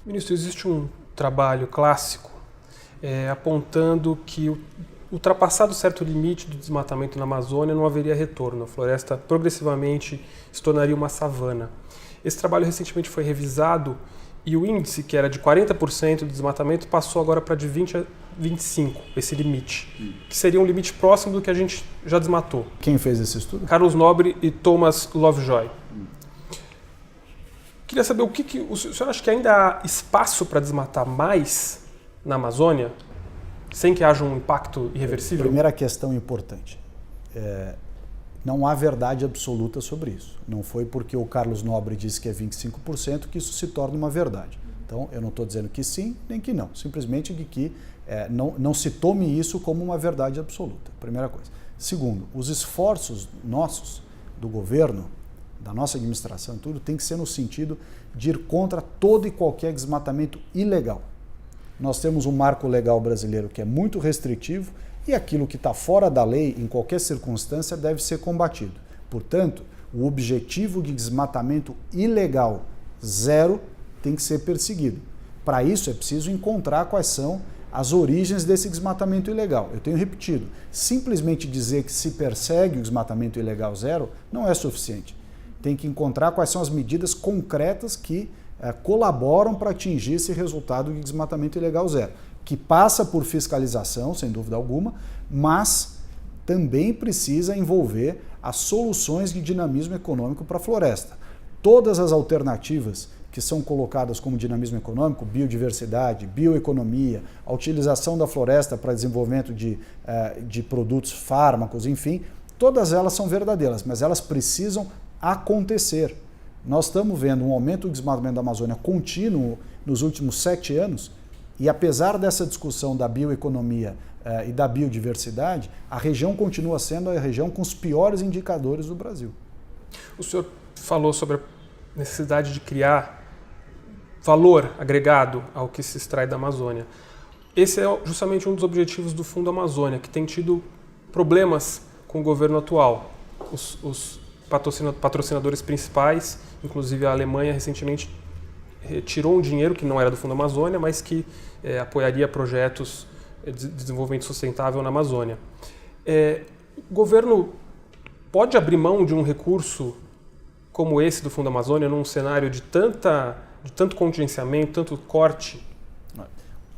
Ministro, existe um trabalho clássico apontando que, ultrapassado certo limite do desmatamento na Amazônia, não haveria retorno. A floresta progressivamente se tornaria uma savana. Esse trabalho recentemente foi revisado e o índice, que era de 40% de desmatamento, passou agora para de 20% a 25%, esse limite, que seria um limite próximo do que a gente já desmatou. Quem fez esse estudo? Carlos Nobre e Thomas Lovejoy. Queria saber o senhor acha que ainda há espaço para desmatar mais na Amazônia, sem que haja um impacto irreversível? Primeira questão importante. Não há verdade absoluta sobre isso. Não foi porque o Carlos Nobre disse que é 25% que isso se torna uma verdade. Então, eu não estou dizendo que sim, nem que não. Simplesmente de que não se tome isso como uma verdade absoluta. Primeira coisa. Segundo, os esforços nossos, do governo, da nossa administração, tudo tem que ser no sentido de ir contra todo e qualquer desmatamento ilegal. Nós temos um marco legal brasileiro que é muito restritivo e aquilo que está fora da lei, em qualquer circunstância, deve ser combatido. Portanto, o objetivo de desmatamento ilegal zero tem que ser perseguido. Para isso, é preciso encontrar quais são as origens desse desmatamento ilegal. Eu tenho repetido, simplesmente dizer que se persegue o desmatamento ilegal zero não é suficiente. Tem que encontrar quais são as medidas concretas que colaboram para atingir esse resultado de desmatamento ilegal zero, que passa por fiscalização, sem dúvida alguma, mas também precisa envolver as soluções de dinamismo econômico para a floresta. Todas as alternativas que são colocadas como dinamismo econômico, biodiversidade, bioeconomia, a utilização da floresta para desenvolvimento de produtos, fármacos, enfim, todas elas são verdadeiras, mas elas precisam acontecer. Nós estamos vendo um aumento do desmatamento da Amazônia contínuo nos últimos 7 anos e apesar dessa discussão da bioeconomia e da biodiversidade, a região continua sendo a região com os piores indicadores do Brasil. O senhor falou sobre a necessidade de criar valor agregado ao que se extrai da Amazônia. Esse é justamente um dos objetivos do Fundo Amazônia, que tem tido problemas com o governo atual. Os patrocinadores principais, inclusive a Alemanha, recentemente retirou um dinheiro que não era do Fundo Amazônia, mas que apoiaria projetos de desenvolvimento sustentável na Amazônia. O governo pode abrir mão de um recurso como esse do Fundo Amazônia num cenário de tanto contingenciamento, tanto corte?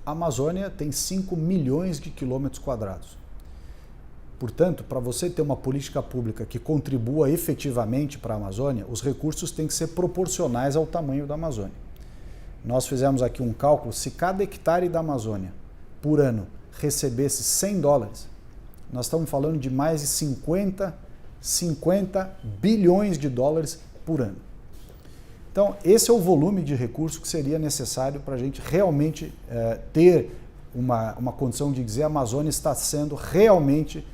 A Amazônia tem 5 milhões de quilômetros quadrados. Portanto, para você ter uma política pública que contribua efetivamente para a Amazônia, os recursos têm que ser proporcionais ao tamanho da Amazônia. Nós fizemos aqui um cálculo, se cada hectare da Amazônia, por ano, recebesse $100, nós estamos falando de mais de 50 bilhões de dólares por ano. Então, esse é o volume de recurso que seria necessário para a gente realmente ter uma condição de dizer que a Amazônia está sendo realmente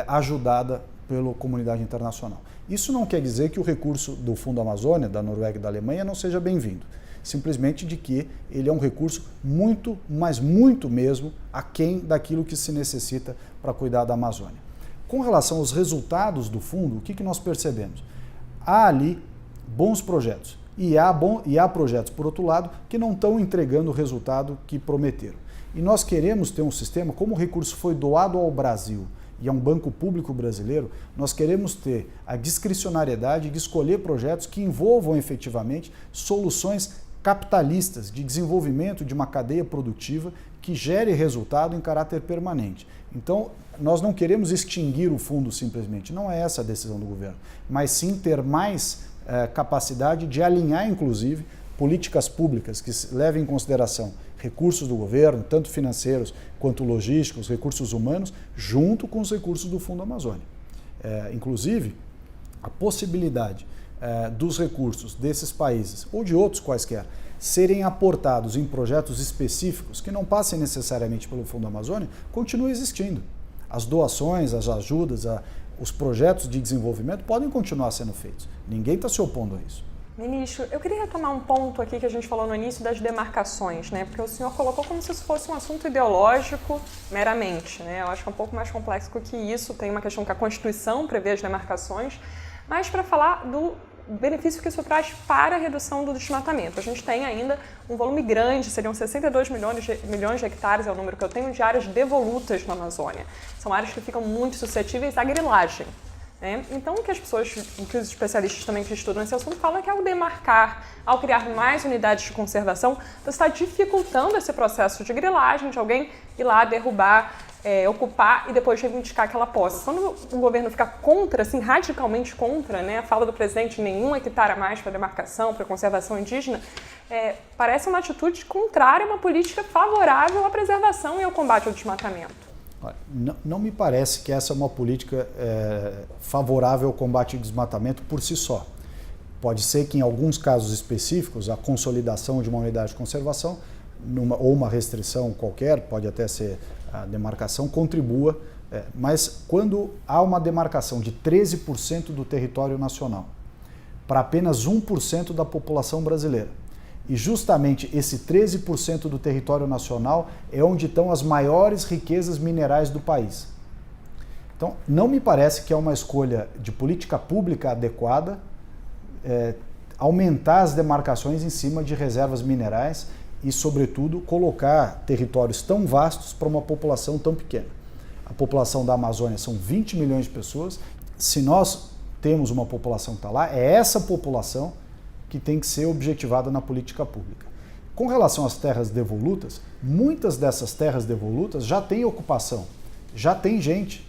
ajudada pela comunidade internacional. Isso não quer dizer que o recurso do Fundo Amazônia, da Noruega e da Alemanha não seja bem-vindo. Simplesmente de que ele é um recurso muito, mas muito mesmo, aquém daquilo que se necessita para cuidar da Amazônia. Com relação aos resultados do fundo, o que nós percebemos? Há ali bons projetos e há projetos, por outro lado, que não estão entregando o resultado que prometeram. E nós queremos ter um sistema, como o recurso foi doado ao Brasil e a um banco público brasileiro, nós queremos ter a discricionariedade de escolher projetos que envolvam efetivamente soluções capitalistas de desenvolvimento de uma cadeia produtiva que gere resultado em caráter permanente. Então, nós não queremos extinguir o fundo simplesmente, não é essa a decisão do governo, mas sim ter mais capacidade de alinhar, inclusive, políticas públicas que levem em consideração recursos do governo, tanto financeiros quanto logísticos, recursos humanos, junto com os recursos do Fundo Amazônia. Inclusive, a possibilidade dos recursos desses países, ou de outros quaisquer, serem aportados em projetos específicos que não passem necessariamente pelo Fundo Amazônia, continua existindo. As doações, as ajudas, os projetos de desenvolvimento podem continuar sendo feitos. Ninguém está se opondo a isso. Ministro, eu queria retomar um ponto aqui que a gente falou no início das demarcações, né? Porque o senhor colocou como se isso fosse um assunto ideológico meramente, né? Eu acho que é um pouco mais complexo que isso, tem uma questão que a Constituição prevê as demarcações, mas para falar benefício que isso traz para a redução do desmatamento. A gente tem ainda um volume grande, seriam 62 milhões de hectares, é o número que eu tenho, de áreas devolutas na Amazônia. São áreas que ficam muito suscetíveis à grilagem. Então, o que as pessoas, o que os especialistas também que estudam esse assunto falam é que ao demarcar, ao criar mais unidades de conservação, você está dificultando esse processo de grilagem, de alguém ir lá derrubar, ocupar e depois reivindicar aquela posse. Quando o governo fica contra, assim, radicalmente contra, a fala do presidente, nenhum hectare a mais para demarcação, para conservação indígena, parece uma atitude contrária a uma política favorável à preservação e ao combate ao desmatamento. Não me parece que essa é uma política favorável ao combate ao desmatamento por si só. Pode ser que em alguns casos específicos a consolidação de uma unidade de conservação ou uma restrição qualquer, pode até ser a demarcação, contribua, mas quando há uma demarcação de 13% do território nacional para apenas 1% da população brasileira, e justamente esse 13% do território nacional é onde estão as maiores riquezas minerais do país. Então, não me parece que é uma escolha de política pública adequada aumentar as demarcações em cima de reservas minerais e, sobretudo, colocar territórios tão vastos para uma população tão pequena. A população da Amazônia são 20 milhões de pessoas. Se nós temos uma população que está lá, é essa população que tem que ser objetivada na política pública. Com relação às terras devolutas, muitas dessas terras devolutas já têm ocupação, já tem gente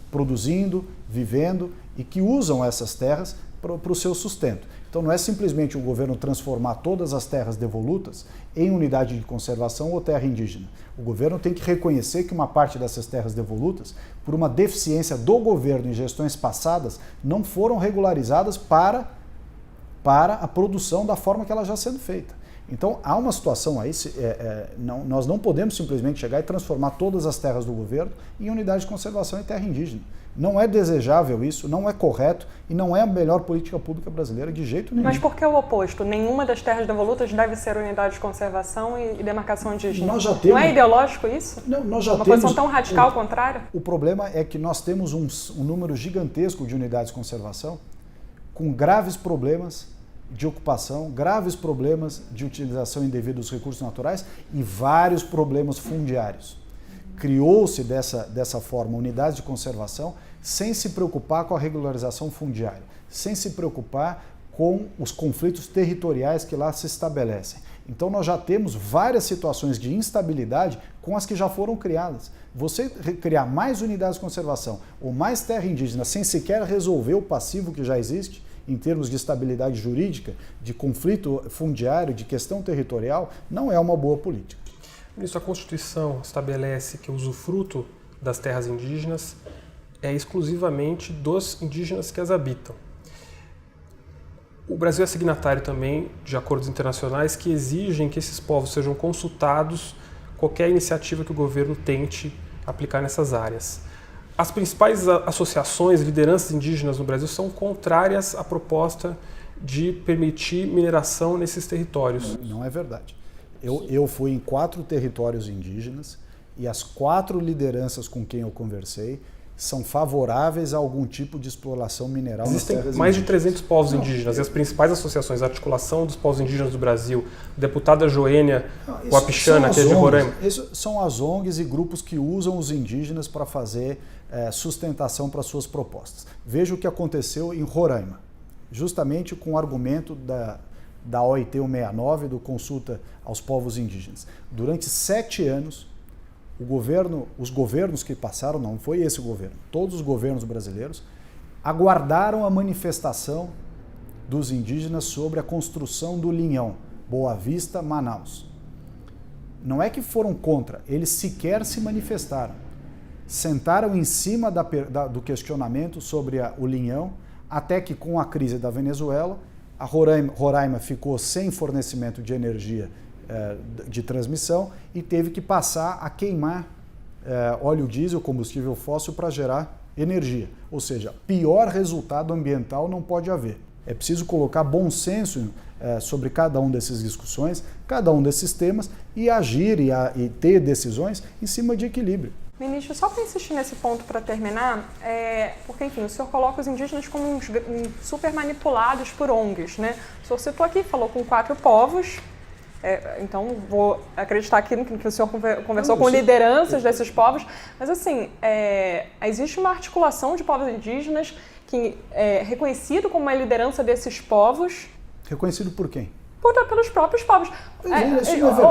produzindo, vivendo e que usam essas terras para o seu sustento. Então não é simplesmente o governo transformar todas as terras devolutas em unidade de conservação ou terra indígena. O governo tem que reconhecer que uma parte dessas terras devolutas, por uma deficiência do governo em gestões passadas, não foram regularizadas para a produção da forma que ela já sendo feita. Então há uma situação aí, nós não podemos simplesmente chegar e transformar todas as terras do governo em unidade de conservação em terra indígena. Não é desejável isso, não é correto e não é a melhor política pública brasileira de jeito nenhum. Mas por que o oposto? Nenhuma das terras devolutas deve ser unidade de conservação e demarcação indígena. Nós já temos... Não é ideológico isso? Não, nós já uma temos... posição tão radical contrária? O problema é que nós temos um número gigantesco de unidades de conservação com graves problemas de ocupação, graves problemas de utilização indevida dos recursos naturais e vários problemas fundiários. Criou-se dessa forma unidades de conservação sem se preocupar com a regularização fundiária, sem se preocupar com os conflitos territoriais que lá se estabelecem. Então nós já temos várias situações de instabilidade com as que já foram criadas. Você criar mais unidades de conservação ou mais terra indígena sem sequer resolver o passivo que já existe, em termos de estabilidade jurídica, de conflito fundiário, de questão territorial, não é uma boa política. Ministro, a Constituição estabelece que o usufruto das terras indígenas é exclusivamente dos indígenas que as habitam. O Brasil é signatário também de acordos internacionais que exigem que esses povos sejam consultados qualquer iniciativa que o governo tente aplicar nessas áreas. As principais associações, lideranças indígenas no Brasil são contrárias à proposta de permitir mineração nesses territórios. Não é verdade. Eu fui em 4 territórios indígenas e as 4 lideranças com quem eu conversei são favoráveis a algum tipo de exploração mineral nas terras indígenas. Existem mais de 300 povos indígenas e as principais associações, a Articulação dos Povos Indígenas do Brasil, a deputada Joênia Wapichana, que é de Roraima. São as ONGs e grupos que usam os indígenas para fazer sustentação para suas propostas. Veja o que aconteceu em Roraima, justamente com o argumento da OIT 169, do Consulta aos Povos Indígenas. Durante 7 anos, os governos que passaram, não foi esse governo, todos os governos brasileiros, aguardaram a manifestação dos indígenas sobre a construção do linhão, Boa Vista, Manaus. Não é que foram contra, eles sequer se manifestaram. Sentaram em cima do questionamento sobre o linhão, até que com a crise da Venezuela, a Roraima ficou sem fornecimento de energia de transmissão e teve que passar a queimar óleo diesel, combustível fóssil, para gerar energia. Ou seja, pior resultado ambiental não pode haver. É preciso colocar bom senso sobre cada um dessas discussões, cada um desses temas e agir e ter decisões em cima de equilíbrio. Ministro, só para insistir nesse ponto para terminar, porque, enfim, o senhor coloca os indígenas como super manipulados por ONGs, né? O senhor citou aqui, falou com 4 povos, então vou acreditar aqui no que o senhor conversou com lideranças desses povos, mas, assim, existe uma articulação de povos indígenas que é reconhecido como uma liderança desses povos. Reconhecido por quem? Pelos próprios povos.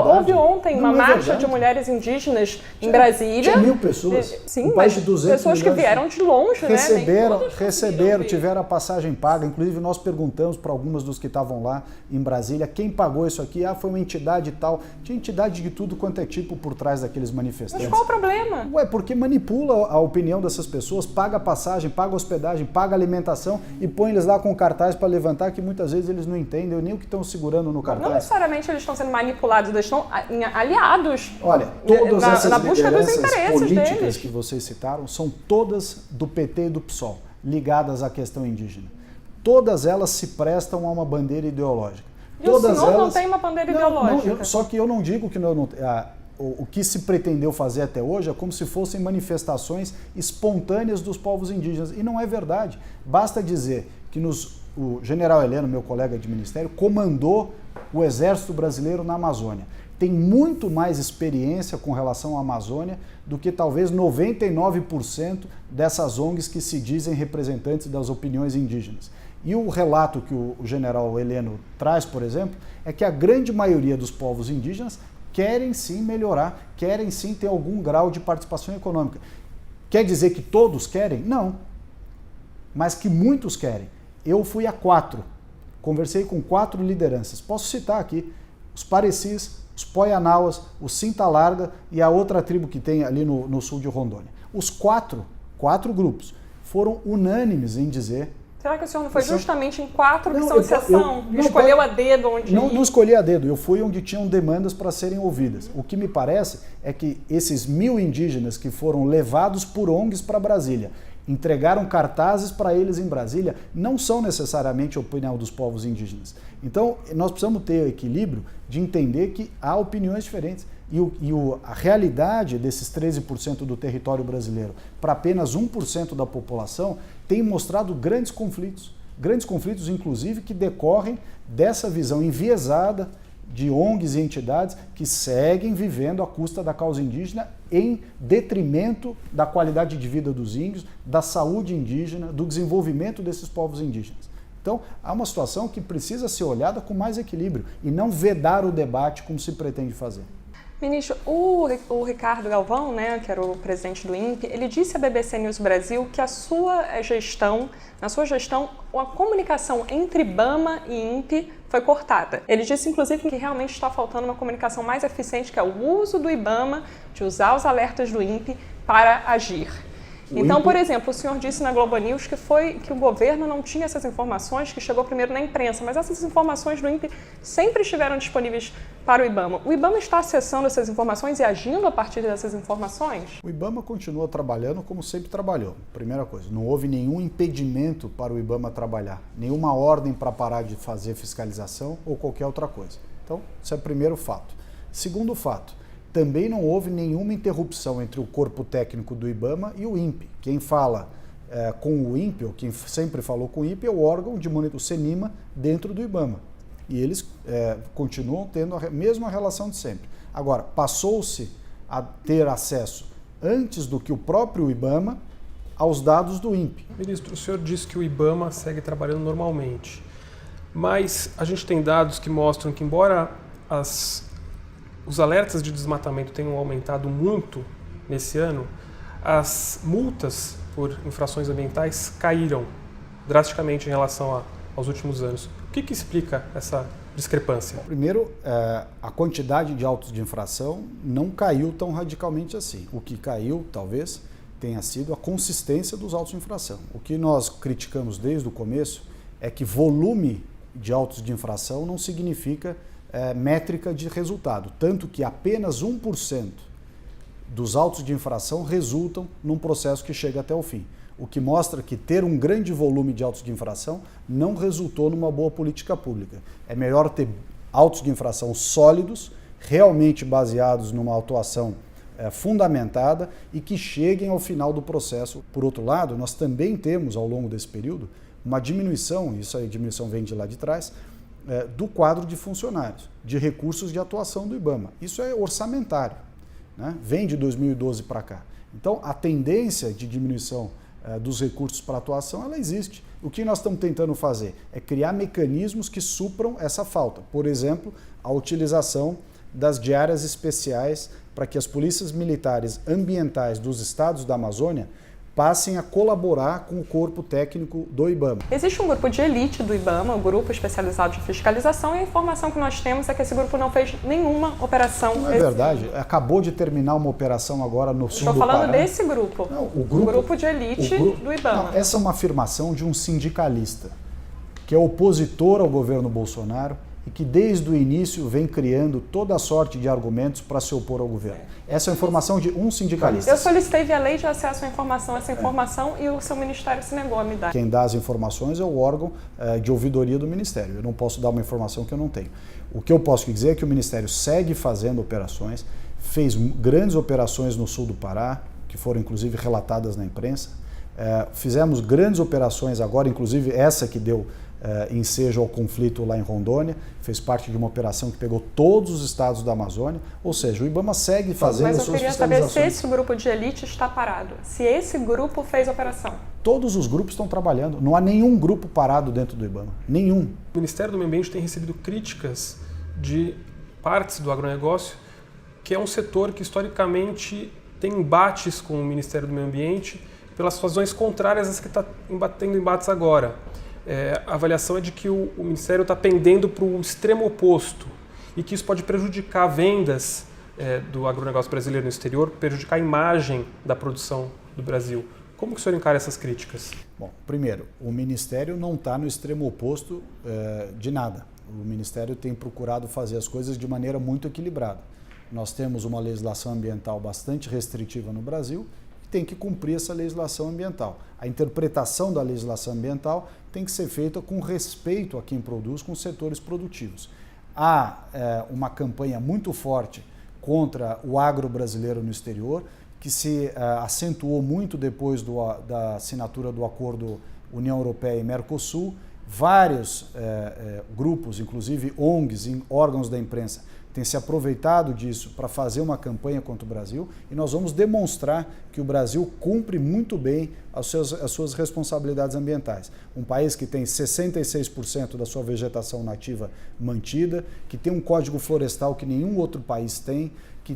Houve ontem uma marcha de mulheres indígenas em Brasília. Tinha 1000 pessoas. Sim, um país de 200 pessoas que vieram de longe, receberam, tiveram a passagem paga. Inclusive, nós perguntamos para algumas dos que estavam lá em Brasília quem pagou isso aqui. Foi uma entidade tal. Tinha entidade de tudo quanto é tipo por trás daqueles manifestantes. Mas qual o problema? Porque manipula a opinião dessas pessoas, paga a passagem, paga a hospedagem, paga a alimentação e põe eles lá com cartaz para levantar que muitas vezes eles não entendem nem o que estão segurando no cartaz. Não necessariamente eles estão sendo manipulados, eles estão aliados. Olha, todas essas na busca dos lideranças interesses políticas deles. que vocês citaram são todas do PT e do PSOL, ligadas à questão indígena. Todas elas se prestam a uma bandeira ideológica. E o senhor não tem uma bandeira ideológica? Só que eu não digo que o que se pretendeu fazer até hoje é como se fossem manifestações espontâneas dos povos indígenas. E não é verdade. Basta dizer que o general Heleno, meu colega de ministério, comandou o Exército Brasileiro na Amazônia. Tem muito mais experiência com relação à Amazônia do que talvez 99% dessas ONGs que se dizem representantes das opiniões indígenas. E o relato que o general Heleno traz, por exemplo, é que a grande maioria dos povos indígenas querem sim melhorar, querem sim ter algum grau de participação econômica. Quer dizer que todos querem? Não. Mas que muitos querem. Eu fui a 4, conversei com 4 lideranças. Posso citar aqui os Parecis, os Poianauas, o Cinta Larga e a outra tribo que tem ali no sul de Rondônia. Os 4 grupos, foram unânimes em dizer... Será que o senhor não foi justamente em 4 que são exceção? Escolheu a dedo onde Não escolhi a dedo, eu fui onde tinham demandas para serem ouvidas. O que me parece é que esses 1000 indígenas que foram levados por ONGs para Brasília, entregaram cartazes para eles em Brasília, não são necessariamente a opinião dos povos indígenas. Então, nós precisamos ter o equilíbrio de entender que há opiniões diferentes. A realidade desses 13% do território brasileiro para apenas 1% da população tem mostrado grandes conflitos, inclusive, que decorrem dessa visão enviesada de ONGs e entidades que seguem vivendo à custa da causa indígena em detrimento da qualidade de vida dos índios, da saúde indígena, do desenvolvimento desses povos indígenas. Então, há uma situação que precisa ser olhada com mais equilíbrio e não vedar o debate como se pretende fazer. Ministro, o Ricardo Galvão, né, que era o presidente do INPE, ele disse à BBC News Brasil que na sua gestão, a comunicação entre IBAMA e INPE foi cortada. Ele disse, inclusive, que realmente está faltando uma comunicação mais eficiente, que é o uso do IBAMA, de usar os alertas do INPE para agir. Então, por exemplo, o senhor disse na Globo News que o governo não tinha essas informações, que chegou primeiro na imprensa, mas essas informações do INPE sempre estiveram disponíveis para o IBAMA. O IBAMA está acessando essas informações e agindo a partir dessas informações? O IBAMA continua trabalhando como sempre trabalhou. Primeira coisa, não houve nenhum impedimento para o IBAMA trabalhar, nenhuma ordem para parar de fazer fiscalização ou qualquer outra coisa. Então, esse é o primeiro fato. Segundo fato, também não houve nenhuma interrupção entre o corpo técnico do IBAMA e o INPE. Quem fala com o INPE, ou quem sempre falou com o INPE, é o órgão de monitor, o CENIMA, dentro do IBAMA. E eles continuam tendo a mesma relação de sempre. Agora, passou-se a ter acesso, antes do que o próprio IBAMA, aos dados do INPE. Ministro, o senhor disse que o IBAMA segue trabalhando normalmente, mas a gente tem dados que mostram que, embora os alertas de desmatamento tenham aumentado muito nesse ano, as multas por infrações ambientais caíram drasticamente em relação aos últimos anos. O que explica essa discrepância? Primeiro, a quantidade de autos de infração não caiu tão radicalmente assim. O que caiu, talvez, tenha sido a consistência dos autos de infração. O que nós criticamos desde o começo é que volume de autos de infração não significa métrica de resultado, tanto que apenas 1% dos autos de infração resultam num processo que chega até o fim, o que mostra que ter um grande volume de autos de infração não resultou numa boa política pública. É melhor ter autos de infração sólidos, realmente baseados numa atuação fundamentada e que cheguem ao final do processo. Por outro lado, nós também temos, ao longo desse período, uma diminuição, isso aí, a diminuição vem de lá de trás, do quadro de funcionários, de recursos de atuação do IBAMA. Isso é orçamentário, né? Vem de 2012 para cá. Então, a tendência de diminuição dos recursos para atuação, ela existe. O que nós estamos tentando fazer é criar mecanismos que supram essa falta. Por exemplo, a utilização das diárias especiais para que as polícias militares ambientais dos estados da Amazônia passem a colaborar com o corpo técnico do IBAMA. Existe um grupo de elite do IBAMA, um grupo especializado de fiscalização, e a informação que nós temos é que esse grupo não fez nenhuma operação. Não é verdade. Acabou de terminar uma operação agora no sul do Pará. Estou falando desse grupo. Não, o grupo de elite do IBAMA. Não, essa é uma afirmação de um sindicalista que é opositor ao governo Bolsonaro e que desde o início vem criando toda a sorte de argumentos para se opor ao governo. Essa é a informação de um sindicalista. Eu solicitei via lei de acesso à informação essa informação e o seu ministério se negou a me dar. Quem dá as informações é o órgão de ouvidoria do ministério. Eu não posso dar uma informação que eu não tenho. O que eu posso dizer é que o ministério segue fazendo operações, fez grandes operações no sul do Pará, que foram inclusive relatadas na imprensa. Fizemos grandes operações agora, inclusive essa que deu ensejo ao conflito lá em Rondônia, fez parte de uma operação que pegou todos os estados da Amazônia, ou seja, o IBAMA segue fazendo as suas fiscalizações. Mas eu queria saber se esse grupo de elite está parado, se esse grupo fez operação. Todos os grupos estão trabalhando, não há nenhum grupo parado dentro do IBAMA, nenhum. O Ministério do Meio Ambiente tem recebido críticas de partes do agronegócio, que é um setor que historicamente tem embates com o Ministério do Meio Ambiente pelas razões contrárias às que está tendo embates agora. A avaliação é de que o Ministério está pendendo para o extremo oposto e que isso pode prejudicar vendas do agronegócio brasileiro no exterior, prejudicar a imagem da produção do Brasil. Como que o senhor encara essas críticas? Bom, primeiro, o Ministério não está no extremo oposto de nada. O Ministério tem procurado fazer as coisas de maneira muito equilibrada. Nós temos uma legislação ambiental bastante restritiva no Brasil, tem que cumprir essa legislação ambiental. A interpretação da legislação ambiental tem que ser feita com respeito a quem produz, com os setores produtivos. Há uma campanha muito forte contra o agro brasileiro no exterior, que se acentuou muito depois da assinatura do acordo União Europeia e Mercosul. Vários grupos, inclusive ONGs, órgãos da imprensa, têm se aproveitado disso para fazer uma campanha contra o Brasil e nós vamos demonstrar que o Brasil cumpre muito bem as suas responsabilidades ambientais. Um país que tem 66% da sua vegetação nativa mantida, que tem um código florestal que nenhum outro país tem, que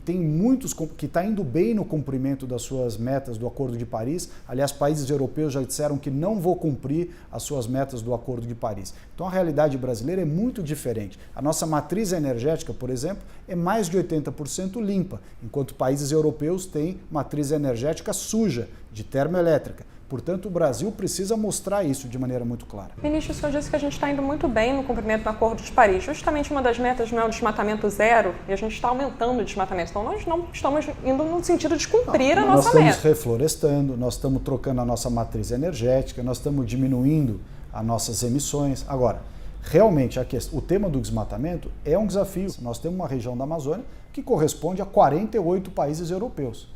está indo bem no cumprimento das suas metas do Acordo de Paris. Aliás, países europeus já disseram que não vão cumprir as suas metas do Acordo de Paris. Então a realidade brasileira é muito diferente. A nossa matriz energética, por exemplo, é mais de 80% limpa, enquanto países europeus têm matriz energética suja, de termoelétrica. Portanto, o Brasil precisa mostrar isso de maneira muito clara. Ministro, o senhor disse que a gente está indo muito bem no cumprimento do Acordo de Paris. Justamente uma das metas não é o desmatamento zero e a gente está aumentando o desmatamento. Então, nós não estamos indo no sentido de cumprir a nossa meta. Nós estamos reflorestando, nós estamos trocando a nossa matriz energética, nós estamos diminuindo as nossas emissões. Agora, realmente, o tema do desmatamento é um desafio. Nós temos uma região da Amazônia que corresponde a 48 países europeus.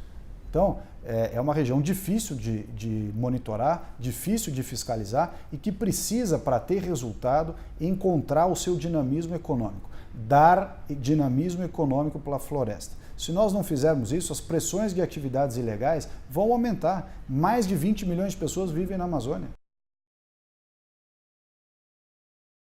Então, é uma região difícil de monitorar, difícil de fiscalizar e que precisa, para ter resultado, encontrar o seu dinamismo econômico, dar dinamismo econômico para a floresta. Se nós não fizermos isso, as pressões de atividades ilegais vão aumentar. Mais de 20 milhões de pessoas vivem na Amazônia.